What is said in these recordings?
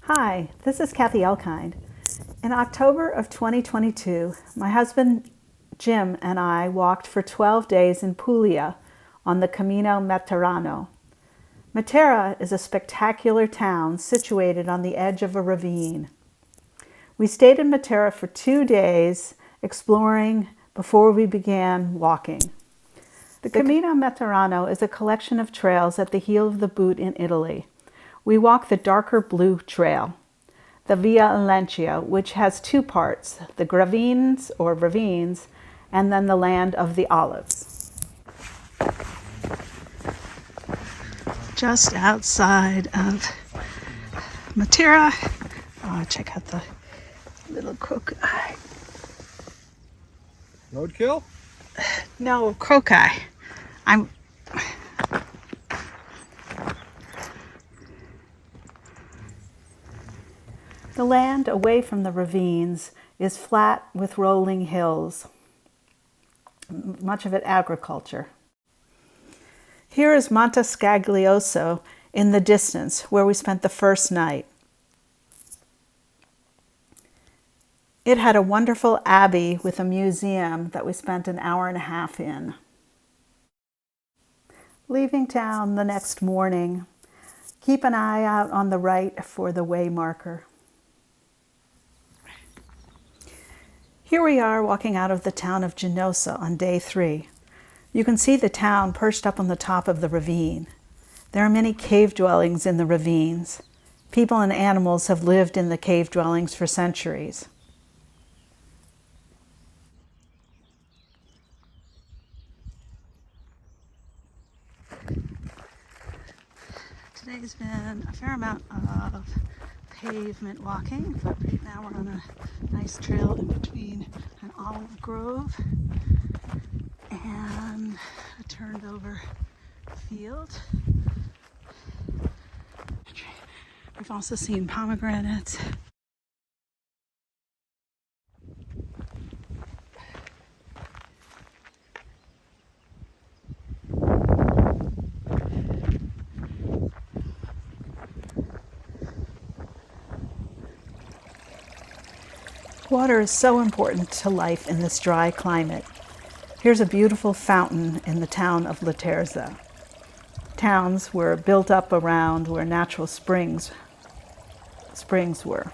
Hi, this is Kathy Elkind. In October of 2022, my husband Jim and I walked for 12 days in Puglia on the Cammino Materano. Matera is a spectacular town situated on the edge of a ravine. We stayed in Matera for 2 days exploring before we began walking. The Cammino Materano is a collection of trails at the heel of the boot in Italy. We walk the darker blue trail, the Via Alencia, which has two parts, the Ravines or ravines, and then the land of the olives. Just outside of Matera, check out the little crocodile. Roadkill? No, crocodile. The land away from the ravines is flat with rolling hills, much of it agriculture. Here is Monte Scaglioso in the distance, where we spent the first night. It had a wonderful abbey with a museum that we spent an hour and a half in. Leaving town the next morning, keep an eye out on the right for the way marker. Here we are walking out of the town of Genosa on day 3. You can see the town perched up on the top of the ravine. There are many cave dwellings in the ravines. People and animals have lived in the cave dwellings for centuries. Today's been a fair amount of pavement walking, but right now we're on a nice trail in between an olive grove and a turned over field. We've also seen pomegranates. Water is so important to life in this dry climate. Here's a beautiful fountain in the town of Laterza. Towns were built up around where natural springs were.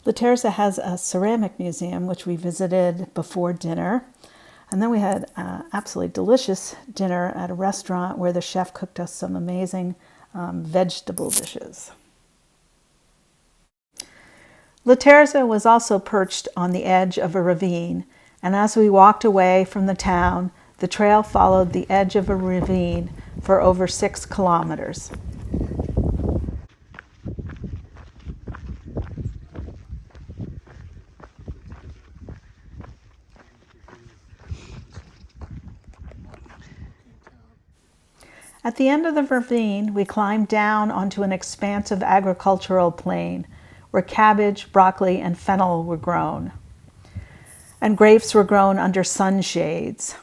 Laterza has a ceramic museum, which we visited before dinner. And then we had absolutely delicious dinner at a restaurant where the chef cooked us some amazing vegetable dishes. Laterza was also perched on the edge of a ravine, and as we walked away from the town, the trail followed the edge of a ravine for over 6 kilometers. At the end of the ravine, we climbed down onto an expansive agricultural plain where cabbage, broccoli, and fennel were grown. And grapes were grown under sunshades.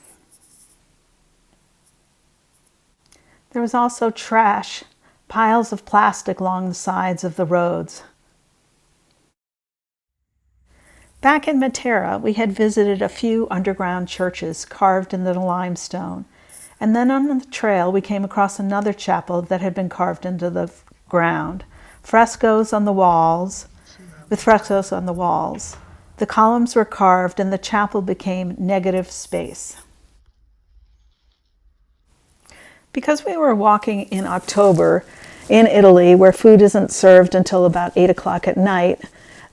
There was also trash, piles of plastic along the sides of the roads. Back in Matera, we had visited a few underground churches carved in the limestone. And then on the trail, we came across another chapel that had been carved into the ground. With frescoes on the walls. The columns were carved and the chapel became negative space. Because we were walking in October in Italy, where food isn't served until about 8 o'clock at night,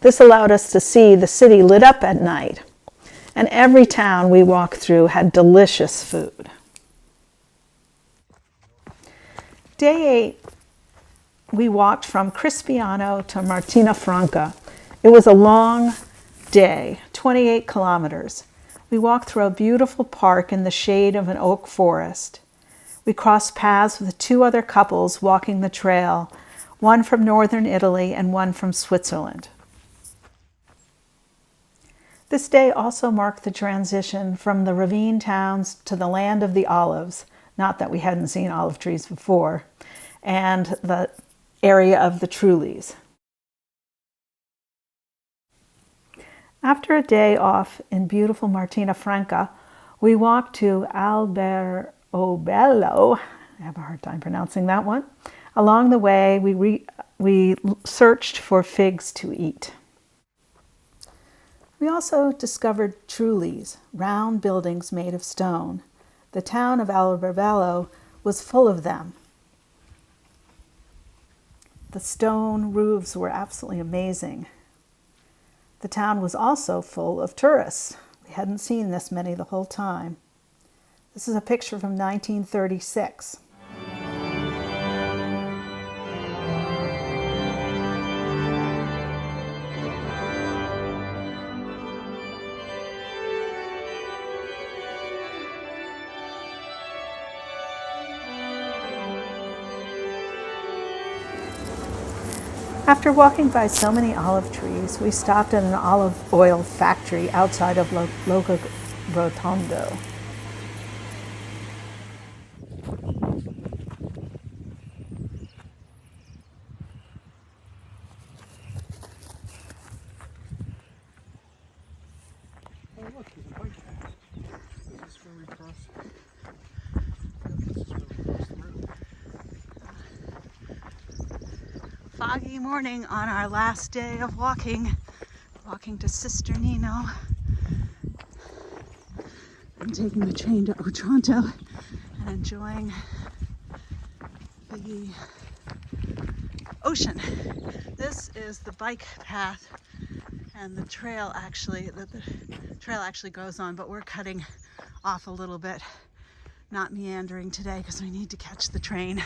this allowed us to see the city lit up at night. And every town we walked through had delicious food. Day 8, we walked from Crispiano to Martina Franca. It was a long day, 28 kilometers. We walked through a beautiful park in the shade of an oak forest. We crossed paths with 2 other couples walking the trail, one from northern Italy and one from Switzerland. This day also marked the transition from the Ravine towns to the land of the olives, not that we hadn't seen olive trees before, and the area of the Trulies. After a day off in beautiful Martina Franca, we walked to Alberobello. I have a hard time pronouncing that one. Along the way, we searched for figs to eat. We also discovered Trulies, round buildings made of stone. The town of Alberobello was full of them. The stone roofs were absolutely amazing. The town was also full of tourists. We hadn't seen this many the whole time. This is a picture from 1936. After walking by so many olive trees, we stopped at an olive oil factory outside of Loca Rotondo. Oh look, there's a bike path. Is this where we cross? This is where we cross the road. Foggy morning on our last day of walking to Sister Nino. I'm taking the train to Otranto and enjoying the ocean. This is the bike path, and the trail actually goes on, but we're cutting off a little bit, not meandering today because we need to catch the train.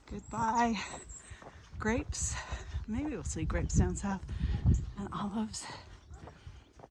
Goodbye, grapes. Maybe we'll see grapes down south, and olives.